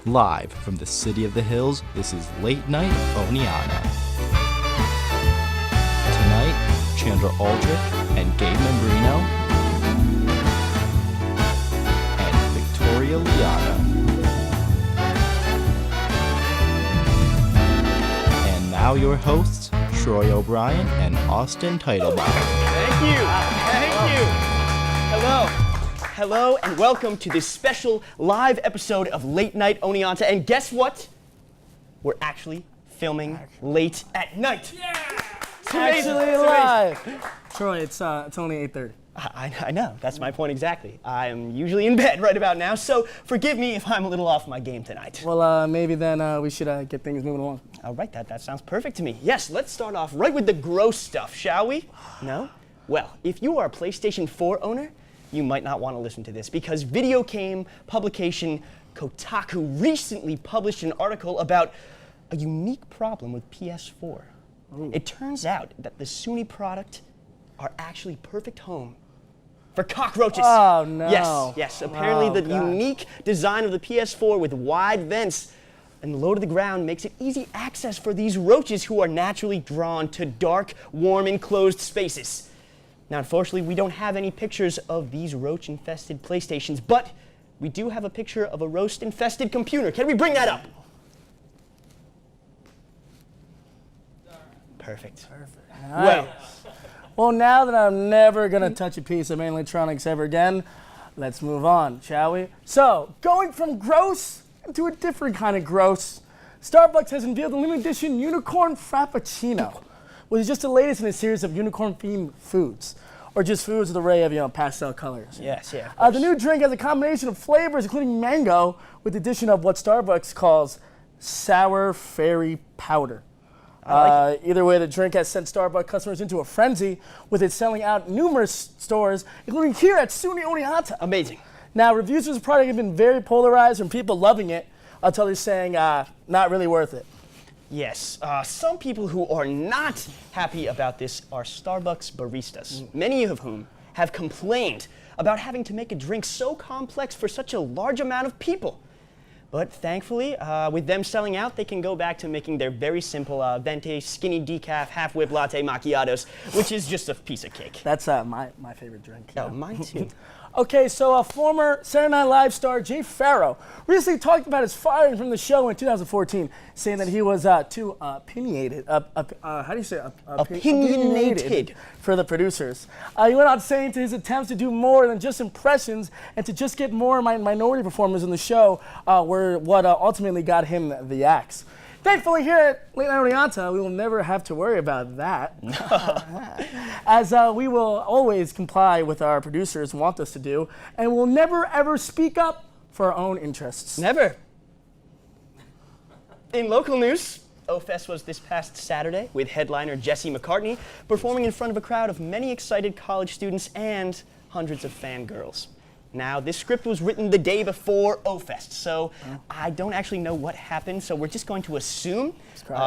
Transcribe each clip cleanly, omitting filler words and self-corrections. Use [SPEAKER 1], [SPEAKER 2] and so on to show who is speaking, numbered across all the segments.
[SPEAKER 1] Live from the City of the Hills, this is Late Night Oneonta. Tonight, Chandra Aldrich and Gabe Membrino and Victoria Liana. And now your hosts, Troy O'Brien and Austin Teitelbaum.
[SPEAKER 2] Thank you. Hello, and welcome to this special live episode of Late Night Oneonta. And guess what? We're actually filming late at night.
[SPEAKER 3] Yeah!
[SPEAKER 2] It's amazing.
[SPEAKER 3] Actually live. Troy, it's only 8:30.
[SPEAKER 2] I know. That's my point exactly. I'm usually in bed right about now, so forgive me if I'm a little off my game tonight.
[SPEAKER 3] Well, maybe then we should get things moving along.
[SPEAKER 2] All right, that sounds perfect to me. Yes, let's start off right with the gross stuff, shall we? No? Well, if you are a PlayStation 4 owner, you might not want to listen to this because video game publication Kotaku recently published an article about a unique problem with PS4.
[SPEAKER 3] Ooh.
[SPEAKER 2] It turns out that the Sony product are actually perfect home for cockroaches.
[SPEAKER 3] Oh, no.
[SPEAKER 2] Yes. Apparently the unique design of the PS4 with wide vents and low to the ground makes it easy access for these roaches who are naturally drawn to dark, warm, enclosed spaces. Now, unfortunately, we don't have any pictures of these roach-infested PlayStations, but we do have a picture of a roach-infested computer. Can we bring that up? Perfect.
[SPEAKER 3] Nice. Well, now that I'm never going to touch a piece of electronics ever again, let's move on, shall we? So, going from gross to a different kind of gross, Starbucks has unveiled the limited edition Unicorn Frappuccino, which is just the latest in a series of unicorn-themed foods, or just foods with an array of pastel colors.
[SPEAKER 2] Yes.
[SPEAKER 3] The new drink has a combination of flavors, including mango, with the addition of what Starbucks calls sour fairy powder. Either way, the drink has sent Starbucks customers into a frenzy, with it selling out in numerous stores, including here at SUNY Oneonta.
[SPEAKER 2] Amazing.
[SPEAKER 3] Now, reviews of this product have been very polarized, from people loving it until they're saying not really worth it.
[SPEAKER 2] Yes, some people who are not happy about this are Starbucks baristas, many of whom have complained about having to make a drink so complex for such a large amount of people. But thankfully, with them selling out, they can go back to making their very simple venti, skinny decaf, half-whip latte macchiatos, which is just a piece of cake.
[SPEAKER 3] That's my favorite drink.
[SPEAKER 2] Oh, mine too.
[SPEAKER 3] Okay, so former Saturday Night Live star Jay Farrow recently talked about his firing from the show in 2014, saying that he was too opinionated. How do you say
[SPEAKER 2] Opinionated
[SPEAKER 3] for the producers. He went on saying to his attempts to do more than just impressions and to just get more minority performers in the show were what ultimately got him the axe. Thankfully, here at Late Night Oneonta, we will never have to worry about that. As we will always comply with our producers want us to do, and we'll never, ever speak up for our own interests.
[SPEAKER 2] Never. In local news, O-Fest was this past Saturday with headliner Jesse McCartney performing in front of a crowd of many excited college students and hundreds of fangirls. Now, this script was written the day before O-Fest, so I don't actually know what happened, so we're just going to assume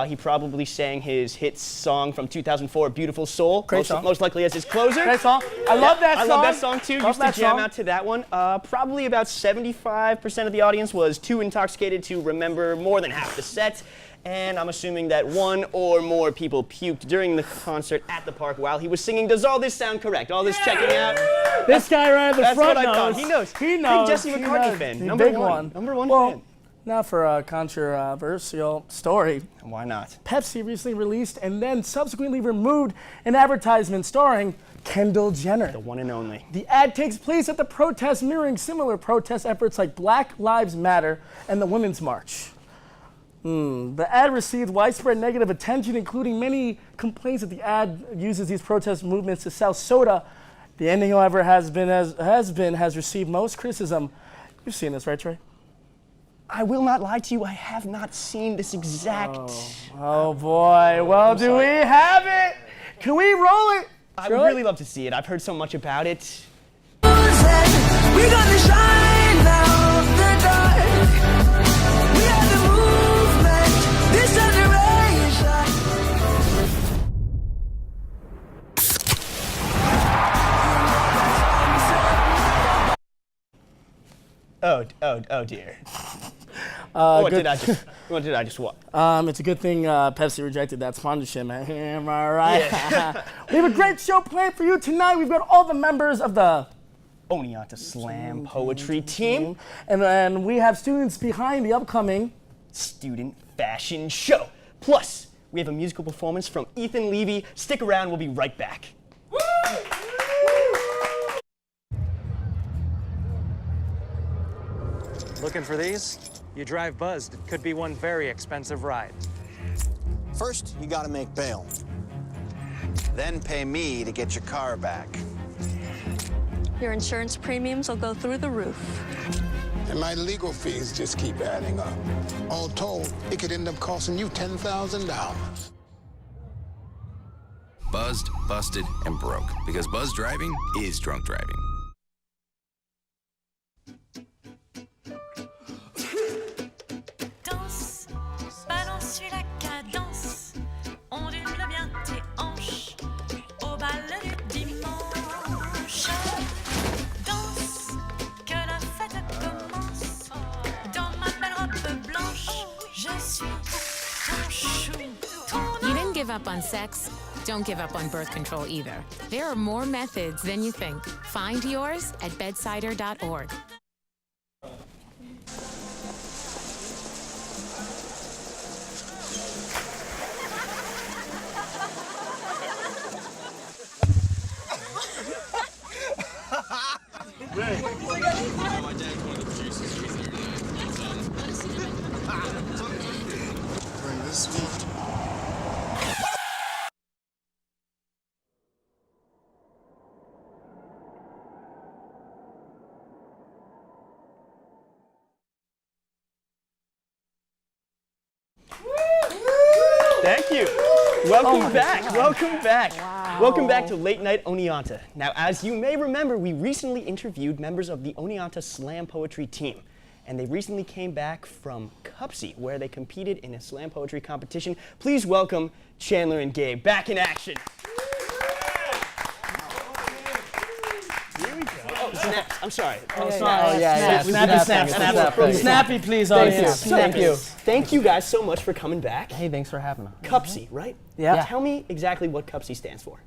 [SPEAKER 2] he probably sang his hit song from 200004, Beautiful Soul, most likely as his closer.
[SPEAKER 3] Great song. I love that song.
[SPEAKER 2] I love that song too. Used to jam out to that one. Probably about 75% of the audience was too intoxicated to remember more than half the set. And I'm assuming that one or more people puked during the concert at the park while he was singing. Does all this sound correct? All this checking out?
[SPEAKER 3] This guy right at the front
[SPEAKER 2] knows.
[SPEAKER 3] knows.
[SPEAKER 2] He knows.
[SPEAKER 3] He knows.
[SPEAKER 2] Big Jesse McCartney fan. Number one. Number one fan.
[SPEAKER 3] Now for a controversial story.
[SPEAKER 2] Why not?
[SPEAKER 3] Pepsi recently released and then subsequently removed an advertisement starring Kendall Jenner.
[SPEAKER 2] The one and only.
[SPEAKER 3] The ad takes place at the protest, mirroring similar protest efforts like Black Lives Matter and the Women's March. The ad received widespread negative attention, including many complaints that the ad uses these protest movements to sell soda. The ending, however, has received most criticism. You've seen this, right, Trey?
[SPEAKER 2] I will not lie to you, I have not seen this exact...
[SPEAKER 3] Oh boy, well, do we have it? Can we roll it?
[SPEAKER 2] I would really love to see it. I've heard so much about it.
[SPEAKER 4] We gonna shine out the dark. We are the movement, this generation.
[SPEAKER 2] Oh dear. What did I just what?
[SPEAKER 3] It's a good thing Pepsi rejected that sponsorship, man. Am I right? We have a great show planned for you tonight. We've got all the members of the
[SPEAKER 2] Oneonta Slam Poetry Team.
[SPEAKER 3] And then we have students behind the upcoming
[SPEAKER 2] Student Fashion Show. Plus, we have a musical performance from Ethan Levy. Stick around, we'll be right back.
[SPEAKER 5] Looking for these? You drive Buzzed. It could be one very expensive ride.
[SPEAKER 6] First, you gotta make bail. Then pay me to get your car back.
[SPEAKER 7] Your insurance premiums will go through the roof.
[SPEAKER 8] And my legal fees just keep adding up. All told, it could end up costing you $10,000.
[SPEAKER 9] Buzzed, busted, and broke. Because buzz driving is drunk driving.
[SPEAKER 10] Danse, balance, suis la cadence, ondule bien tes hanches au bal du dimanche. Danse, que la fête commence. Dans ma belle robe blanche, je suis ton chou.
[SPEAKER 11] You didn't give up on sex. Don't give up on birth control either. There are more methods than you think. Find yours at bedsider.org.
[SPEAKER 8] Bring this sweet.
[SPEAKER 2] Thank you. Welcome back. Welcome back. Wow. Welcome back to Late Night Oneonta. Now, as you may remember, we recently interviewed members of the Oneonta Slam Poetry Team. And they recently came back from Cupsy, where they competed in a slam poetry competition. Please welcome Chandler and Gabe back in action. Here we go. Oh, snaps. I'm sorry.
[SPEAKER 3] Snappy, please,
[SPEAKER 2] Thank you.
[SPEAKER 3] audience.
[SPEAKER 2] Thank you. Thank you guys so much for coming back.
[SPEAKER 12] Hey, thanks for having us.
[SPEAKER 2] Cupsy, right?
[SPEAKER 12] Yeah.
[SPEAKER 2] Tell me exactly what Cupsy stands for.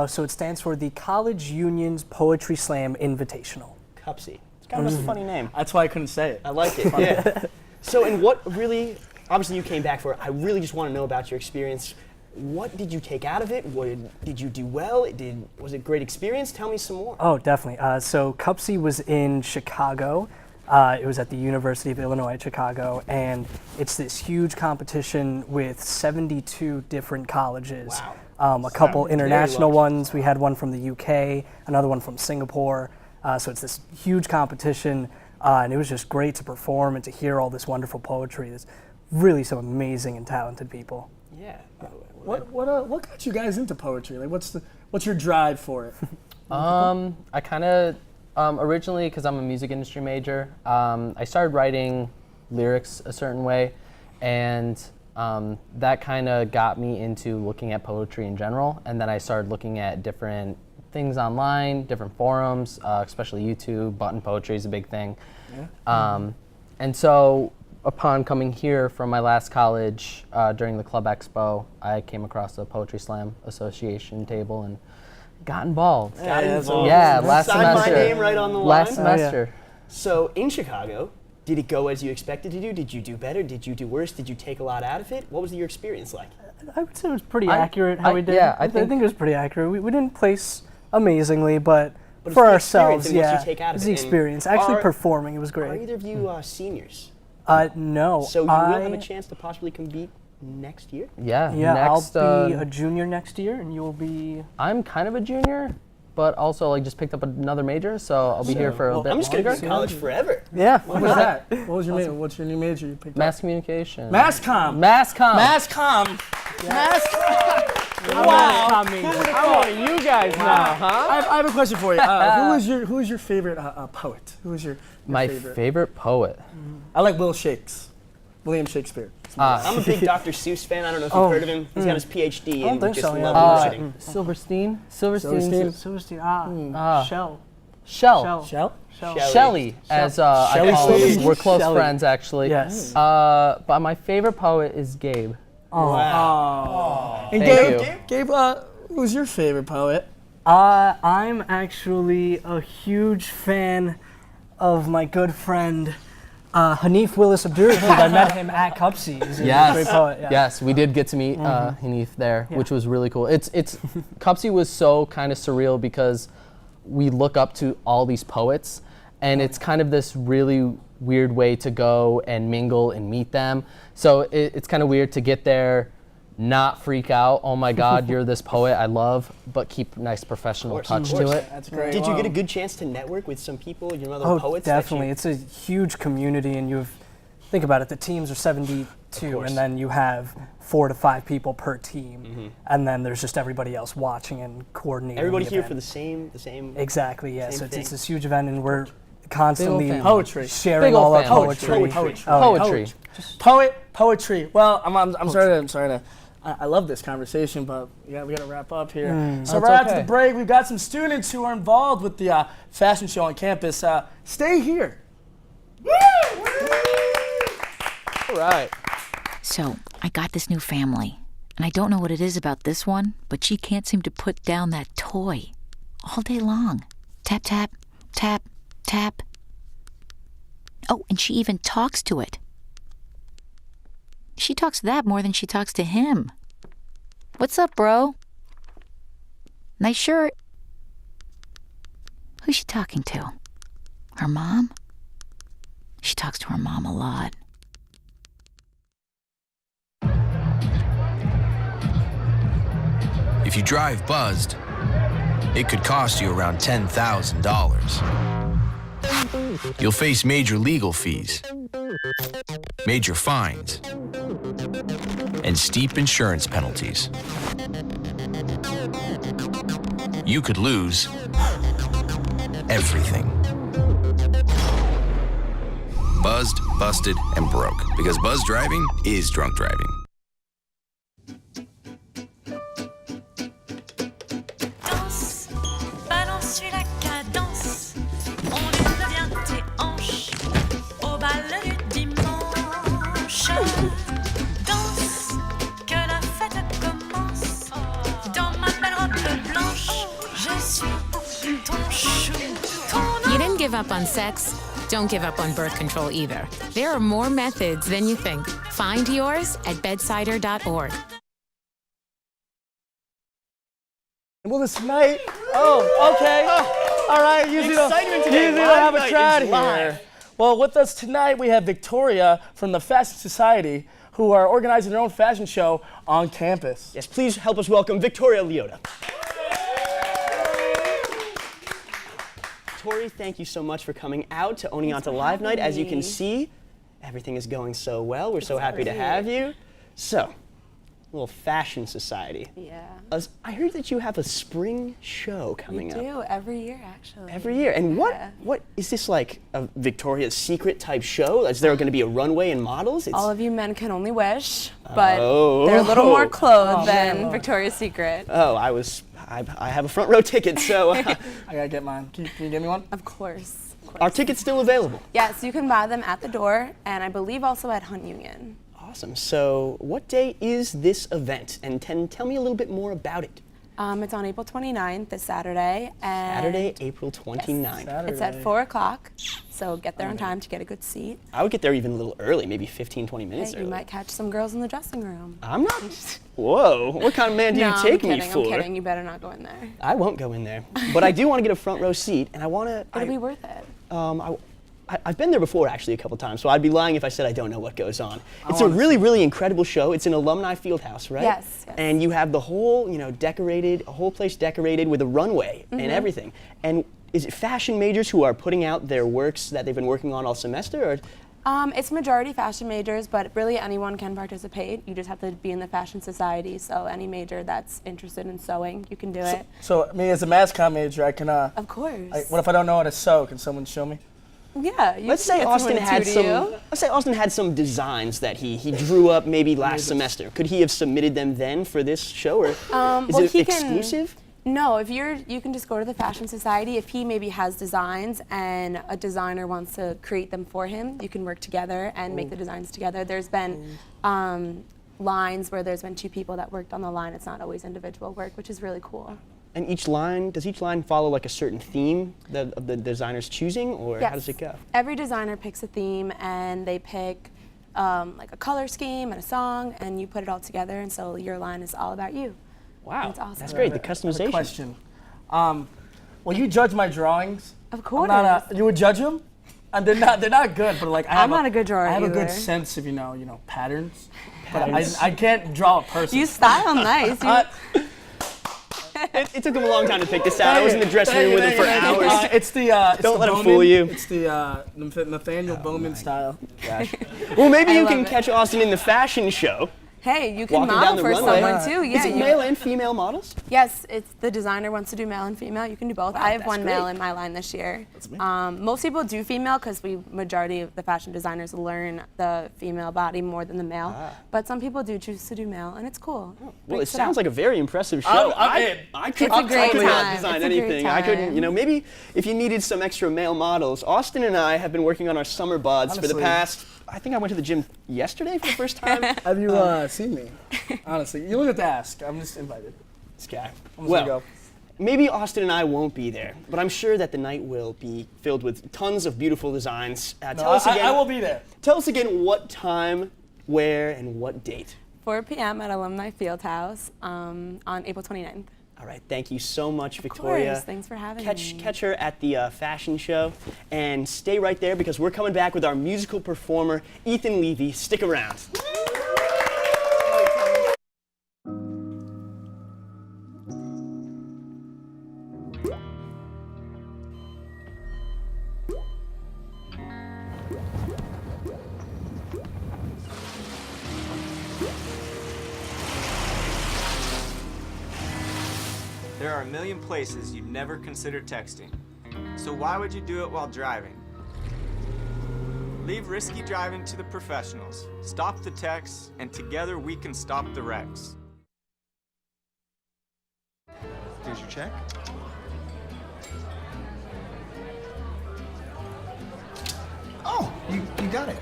[SPEAKER 12] So it stands for the College Union's Poetry Slam Invitational.
[SPEAKER 2] Cupsy. It's kind of a funny name.
[SPEAKER 3] That's why I couldn't say it.
[SPEAKER 2] I like it. Yeah. So, and what really, obviously you came back for it. I really just want to know about your experience. What did you take out of it? Did you do well? Was it a great experience? Tell me some more.
[SPEAKER 12] Oh, definitely. So Cupsy was in Chicago. It was at the University of Illinois at Chicago, and it's this huge competition with 72 different colleges.
[SPEAKER 2] Wow.
[SPEAKER 12] A couple international ones. We had one from the UK, another one from Singapore. So it's this huge competition, and it was just great to perform and to hear all this wonderful poetry. There's really some amazing and talented people.
[SPEAKER 2] Yeah.
[SPEAKER 3] What got you guys into poetry? Like, what's your drive for it?
[SPEAKER 12] I kind of originally, because I'm a music industry major, I started writing lyrics a certain way, and that kind of got me into looking at poetry in general. And then I started looking at different things online, different forums, especially YouTube. Button poetry is a big thing. Yeah. And so upon coming here from my last college during the Club Expo, I came across the Poetry Slam Association table and got involved. Yeah, last
[SPEAKER 2] Signed
[SPEAKER 12] semester.
[SPEAKER 2] my name right on the line.
[SPEAKER 12] Last semester.
[SPEAKER 2] So in Chicago, did it go as you expected to do? Did you do better? Did you do worse? Did you take a lot out of it? What was your experience like?
[SPEAKER 12] I would say it was pretty accurate how we did. Yeah, I think it was pretty accurate. We didn't place amazingly, but for ourselves,
[SPEAKER 2] yeah. What you take out of
[SPEAKER 12] it's the experience. Actually performing, it was great.
[SPEAKER 2] Are either of you seniors?
[SPEAKER 12] No.
[SPEAKER 2] So you will have a chance to possibly compete next year?
[SPEAKER 12] Yeah.
[SPEAKER 2] Next,
[SPEAKER 12] I'll be a junior next year, and you'll be... I'm kind of a junior, but also like just picked up another major, so I'll be here for a bit
[SPEAKER 2] I'm just going to go to college forever.
[SPEAKER 12] Yeah.
[SPEAKER 3] What was that? What was your major? What's your new major you picked up?
[SPEAKER 12] Mass communication.
[SPEAKER 3] Mass comm.
[SPEAKER 12] Mass comm.
[SPEAKER 3] Mass comm.
[SPEAKER 12] Yeah.
[SPEAKER 3] Mass comm.
[SPEAKER 12] Wow.
[SPEAKER 3] How are you guys now, huh? I have a question for you. Who is your favorite poet? Who is your
[SPEAKER 12] My
[SPEAKER 3] favorite?
[SPEAKER 12] favorite poet?
[SPEAKER 3] I like William Shakespeare.
[SPEAKER 2] I'm a big Dr. Seuss fan. I don't know if you've heard of him. He's got his PhD in just lovely writing.
[SPEAKER 12] Silverstein.
[SPEAKER 3] Silverstein.
[SPEAKER 12] Shell. Shell. Shelly, as I call him. We're close friends, actually.
[SPEAKER 3] Yes.
[SPEAKER 12] But my favorite poet is Gabe.
[SPEAKER 3] Wow. And Gabe, who's your favorite poet?
[SPEAKER 13] I'm actually a huge fan of my good friend Hanif Willis Abdur, because I met him at Cupsy. He's a great poet. Yeah.
[SPEAKER 12] Yes, we did get to meet Hanif there, which was really cool. It's Cupsy was so kind of surreal because we look up to all these poets, and it's kind of this really weird way to go and mingle and meet them. So it's kind of weird to get there, not freak out, oh my God, you're this poet I love, but keep nice professional touch to it.
[SPEAKER 3] That's great.
[SPEAKER 2] Did you get a good chance to network with some people, you know, other poets?
[SPEAKER 13] Definitely. It's a huge community, and think about it, the teams are 72, and then you have 4 to 5 people per team, and then there's just everybody else watching and coordinating.
[SPEAKER 2] Everybody
[SPEAKER 13] the
[SPEAKER 2] here
[SPEAKER 13] event.
[SPEAKER 2] for the same.
[SPEAKER 13] Exactly, yes.
[SPEAKER 2] same
[SPEAKER 13] So it's
[SPEAKER 2] thing.
[SPEAKER 13] this huge event, and we're constantly sharing
[SPEAKER 12] Big old
[SPEAKER 13] all our
[SPEAKER 12] family.
[SPEAKER 13] poetry.
[SPEAKER 3] Poetry. Well, I'm sorry to. I love this conversation, but we got to wrap up here. So right after the break, we've got some students who are involved with the fashion show on campus. Stay here.
[SPEAKER 12] All right.
[SPEAKER 14] So I got this new family, and I don't know what it is about this one, but she can't seem to put down that toy all day long. Tap, tap, tap, tap. Oh, and she even talks to it. She talks to that more than she talks to him. What's up, bro? Nice shirt. Who's she talking to? Her mom? She talks to her mom a lot.
[SPEAKER 9] If you drive buzzed, it could cost you around $10,000. You'll face major legal fees, major fines, and steep insurance penalties. You could lose everything. Buzzed, busted, and broke, because buzz driving is drunk driving.
[SPEAKER 10] Danse, balance la cadence, ondule bien tes hanches au bal du dimanche. Danse, que la fête commence. Dans ma belle robe blanche, je suis ton chou, ton
[SPEAKER 11] You didn't give up on sex. Don't give up on birth control either. There are more methods than you think. Find yours at bedsider.org.
[SPEAKER 3] Well, this night. Oh, okay. All right. Usually don't have a crowd here. Well, with us tonight we have Victoria from the Fashion Society, who are organizing their own fashion show on campus.
[SPEAKER 2] Yes, please help us welcome Victoria Leota. Tori, thank you so much for coming out to Oneonta Live Night. As you can see, everything is going so well. We're so happy to have you. So, little Fashion Society.
[SPEAKER 15] Yeah.
[SPEAKER 2] I heard that you have a spring show coming up.
[SPEAKER 15] We do, every year actually.
[SPEAKER 2] Every year. And what is this, like a Victoria's Secret type show? Is there going to be a runway and models?
[SPEAKER 15] All of you men can only wish, but
[SPEAKER 2] Oh.
[SPEAKER 15] they're a little more clothed than Victoria's Secret.
[SPEAKER 2] Oh, I have a front row ticket, so.
[SPEAKER 3] I gotta get mine. Can you give me one?
[SPEAKER 15] Of course.
[SPEAKER 2] Are tickets still available?
[SPEAKER 15] Yes, you can buy them at the door, and I believe also at Hunt Union.
[SPEAKER 2] Awesome. So, what day is this event? And tell me a little bit more about it.
[SPEAKER 15] It's on April 29th, this Saturday. And
[SPEAKER 2] Saturday, April 29th.
[SPEAKER 15] Yes. It's at 4 o'clock, so get there on time to get a good seat.
[SPEAKER 2] I would get there even a little early, maybe 15, 20 minutes
[SPEAKER 15] Hey,
[SPEAKER 2] early.
[SPEAKER 15] you might catch some girls in the dressing room.
[SPEAKER 2] I'm not. Whoa, what kind of man do you take me for?
[SPEAKER 15] I'm kidding. You better not go in there.
[SPEAKER 2] I won't go in there. But I do want to get a front row seat, and I want to.
[SPEAKER 15] It'll be worth it.
[SPEAKER 2] I've been there before, actually, a couple times, so I'd be lying if I said I don't know what goes on. It's a really, really incredible show. It's an alumni field house, right?
[SPEAKER 15] Yes.
[SPEAKER 2] And you have the whole, a whole place decorated with a runway and everything. And is it fashion majors who are putting out their works that they've been working on all semester, or?
[SPEAKER 15] It's majority fashion majors, but really anyone can participate. You just have to be in the Fashion Society, so any major that's interested in sewing, you can do it.
[SPEAKER 3] So, I mean, as a mass comm major, I can.
[SPEAKER 15] Of course.
[SPEAKER 3] What if I don't know how to sew? Can someone show me?
[SPEAKER 15] Yeah.
[SPEAKER 2] Let's say Austin had some designs that he drew up maybe last semester. Could he have submitted them then for this show, or is it exclusive?
[SPEAKER 15] No, if you can just go to the Fashion Society. If he maybe has designs and a designer wants to create them for him, you can work together and make the designs together. There's been lines where there's been 2 people that worked on the line. It's not always individual work, which is really cool.
[SPEAKER 2] And does each line follow like a certain theme of the designer's choosing, or
[SPEAKER 15] Yes.
[SPEAKER 2] how does it go?
[SPEAKER 15] Every designer picks a theme, and they pick like a color scheme and a song, and you put it all together, and so your line is all about you.
[SPEAKER 2] Wow,
[SPEAKER 15] That's awesome.
[SPEAKER 2] That's great. The
[SPEAKER 3] I have a
[SPEAKER 2] customization.
[SPEAKER 3] question. Will you judge my drawings?
[SPEAKER 15] Of course.
[SPEAKER 3] You would judge them? And they're not good, but like
[SPEAKER 15] I'm not a good drawer
[SPEAKER 3] I have a
[SPEAKER 15] either.
[SPEAKER 3] good sense of patterns. But I can't draw a person.
[SPEAKER 15] You style nice.
[SPEAKER 2] It took him a long time to pick this out. I was in the dressing room with him for hours.
[SPEAKER 3] It's the
[SPEAKER 2] Don't
[SPEAKER 3] the
[SPEAKER 2] let him
[SPEAKER 3] Bowman.
[SPEAKER 2] fool you.
[SPEAKER 3] It's the Nathaniel Bowman style.
[SPEAKER 2] Gosh. Well, maybe
[SPEAKER 15] I
[SPEAKER 2] you
[SPEAKER 15] love
[SPEAKER 2] can
[SPEAKER 15] it.
[SPEAKER 2] catch Austin in the fashion show.
[SPEAKER 15] Hey, you can
[SPEAKER 2] Walking down
[SPEAKER 15] model
[SPEAKER 2] the
[SPEAKER 15] for
[SPEAKER 2] runway.
[SPEAKER 15] someone too. Yeah.
[SPEAKER 2] Is it male and female models?
[SPEAKER 15] Yes, it's the designer wants to do male and female. You can do both. I have
[SPEAKER 2] that's
[SPEAKER 15] one male
[SPEAKER 2] great.
[SPEAKER 15] in my line this year. Most people do female because majority of the fashion designers learn the female body more than the male. But some people do choose to do male, and it's cool.
[SPEAKER 2] Well, it sounds like a very impressive show. I could
[SPEAKER 15] It's a great
[SPEAKER 2] totally not
[SPEAKER 15] time.
[SPEAKER 2] design
[SPEAKER 15] It's a great
[SPEAKER 2] anything. I couldn't,
[SPEAKER 15] time.
[SPEAKER 2] maybe if you needed some extra male models, Austin and I have been working on our summer buds for the
[SPEAKER 3] Honestly.
[SPEAKER 2] past, I think I went to the gym yesterday for the first time.
[SPEAKER 3] Have you seen me? Honestly, you don't have to ask. I'm just invited.
[SPEAKER 2] This guy.
[SPEAKER 3] I'm just gonna go.
[SPEAKER 2] Maybe Austin and I won't be there, but I'm sure that the night will be filled with tons of beautiful designs. Tell us again.
[SPEAKER 3] I will be there.
[SPEAKER 2] Tell us again what time, where, and what date.
[SPEAKER 15] 4 p.m. at Alumni Fieldhouse on April 29th.
[SPEAKER 2] All right, thank you so much, Victoria.
[SPEAKER 15] Of course, thanks for having me.
[SPEAKER 2] Catch her at the fashion show, and stay right there because we're coming back with our musical performer, Ethan Levy. Stick around.
[SPEAKER 16] There are a million places you'd never consider texting. So why would you do it while driving? Leave risky driving to the professionals. Stop the texts, and together we can stop the wrecks.
[SPEAKER 17] Here's your check. Oh, you got it.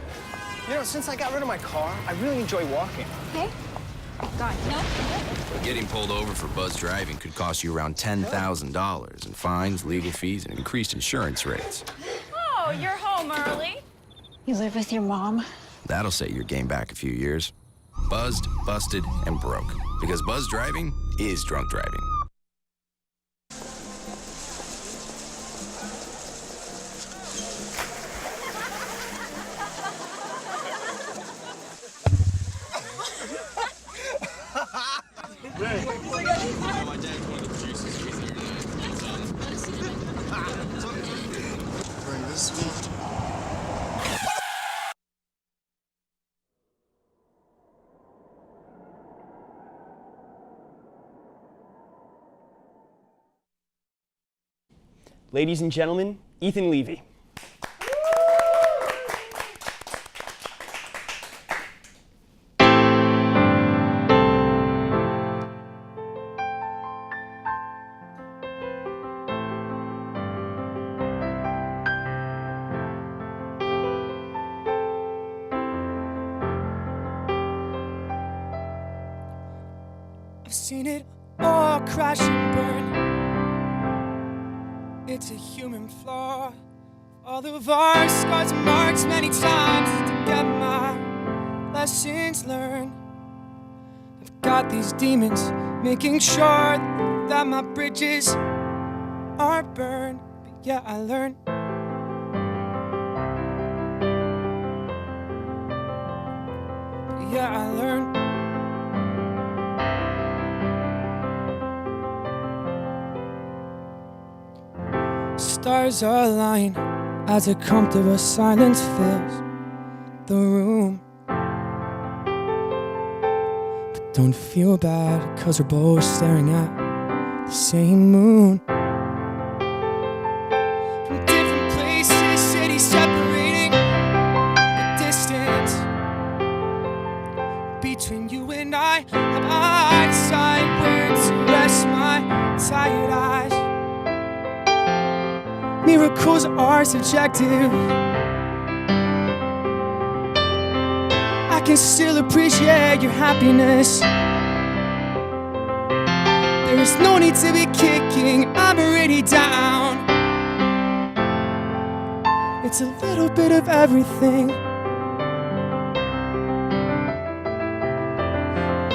[SPEAKER 17] Since I got rid of my car, I really enjoy walking.
[SPEAKER 18] Okay. God, no.
[SPEAKER 9] Getting pulled over for buzz driving could cost you around $10,000 in fines, legal fees, and increased insurance rates.
[SPEAKER 18] Oh, you're home early.
[SPEAKER 14] You live with your mom?
[SPEAKER 9] That'll set your game back a few years. Buzzed, busted, and broke. Because buzz driving is drunk driving.
[SPEAKER 8] Bring this sweet.
[SPEAKER 2] Ladies and gentlemen, Ethan Levy.
[SPEAKER 4] I've seen it all crash and burn. It's a human flaw. All of our scars and marks many times to get my lessons learned. I've got these demons making sure that my bridges are burned. But yeah, I learned. But yeah, I learned. Stars are align as a comfortable silence fills the room. But don't feel bad, cause we're both staring at the same moon. From different places, cities separating the distance between you and I. Have I decide where to rest my tired miracles are subjective. I can still appreciate your happiness. There is no need to be kicking, I'm already down. It's a little bit of everything.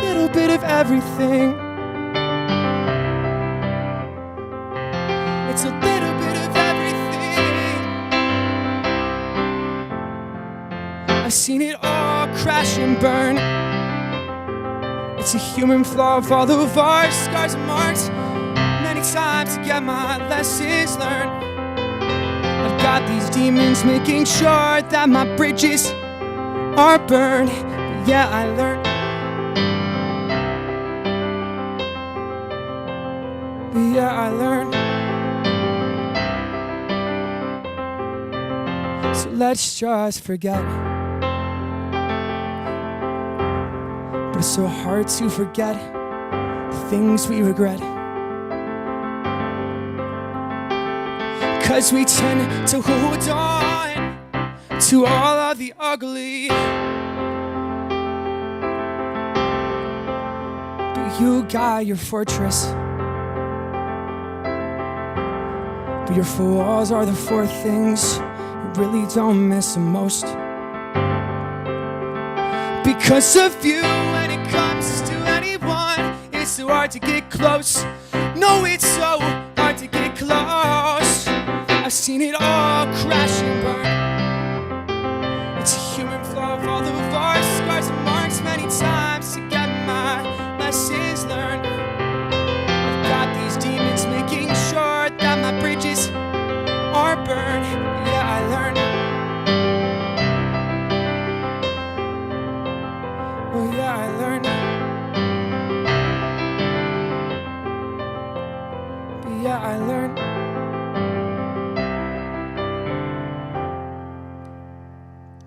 [SPEAKER 4] Little bit of everything. It's a little bit of everything. I've seen it all crash and burn. It's a human flaw of all of our scars and marks. Many times to get my lessons learned. I've got these demons making sure that my bridges are burned. But yeah, I learned. But yeah, I learned. So let's just forget. But it's so hard to forget the things we regret. 'Cause we tend to hold on to all of the ugly. But you got your fortress. But your four walls are the four things you really don't miss the most. Because of you, when it comes to anyone, it's so hard to get close. No, it's so hard to get close. I've seen it all crash and burn. It's a human flaw of all of our scars and marks. Many times to get my lessons learned. I've got these demons making sure that my bridges are burned. Yeah, I learned. Oh yeah, I learned. But yeah, I learned.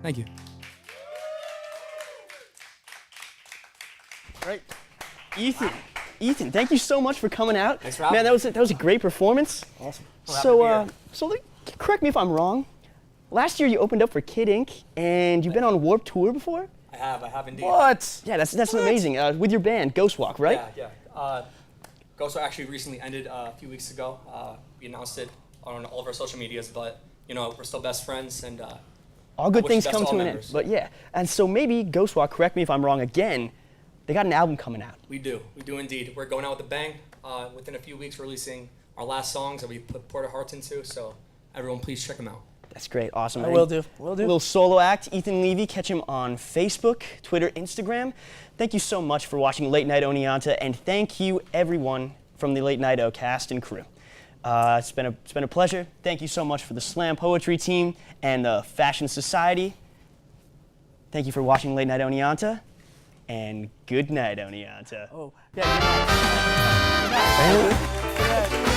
[SPEAKER 4] Thank you.
[SPEAKER 2] Right. Ethan, thank you so much for coming out.
[SPEAKER 16] Thanks for having
[SPEAKER 2] Man,
[SPEAKER 16] me.
[SPEAKER 2] that was a great performance.
[SPEAKER 16] Awesome.
[SPEAKER 2] Correct me if I'm wrong. Last year you opened up for Kid Ink, and you've been on Warped Tour before?
[SPEAKER 16] I have indeed.
[SPEAKER 3] What?
[SPEAKER 2] Yeah, that's amazing. With your band, Ghost Walk, right?
[SPEAKER 16] Yeah. Ghost Walk actually recently ended a few weeks ago. We announced it on all of our social medias, but you know we're still best friends, and
[SPEAKER 2] all good
[SPEAKER 16] I wish
[SPEAKER 2] things
[SPEAKER 16] the best
[SPEAKER 2] come
[SPEAKER 16] all
[SPEAKER 2] to an
[SPEAKER 16] members.
[SPEAKER 2] end. But yeah, and so maybe Ghost Walk, correct me if I'm wrong again, they got an album coming out.
[SPEAKER 16] We do indeed. We're going out with a bang. Within a few weeks, releasing our last songs that we poured our hearts into. So everyone, please check them out.
[SPEAKER 2] That's great, awesome.
[SPEAKER 3] I will do.
[SPEAKER 2] Little solo act, Ethan Levy. Catch him on Facebook, Twitter, Instagram. Thank you so much for watching Late Night Oneonta, and thank you everyone from the Late Night O cast and crew. It's been a pleasure. Thank you so much for the Slam Poetry team and the Fashion Society. Thank you for watching Late Night Oneonta, and good night, Oneonta.
[SPEAKER 3] Oh, yeah. Good night. Good night.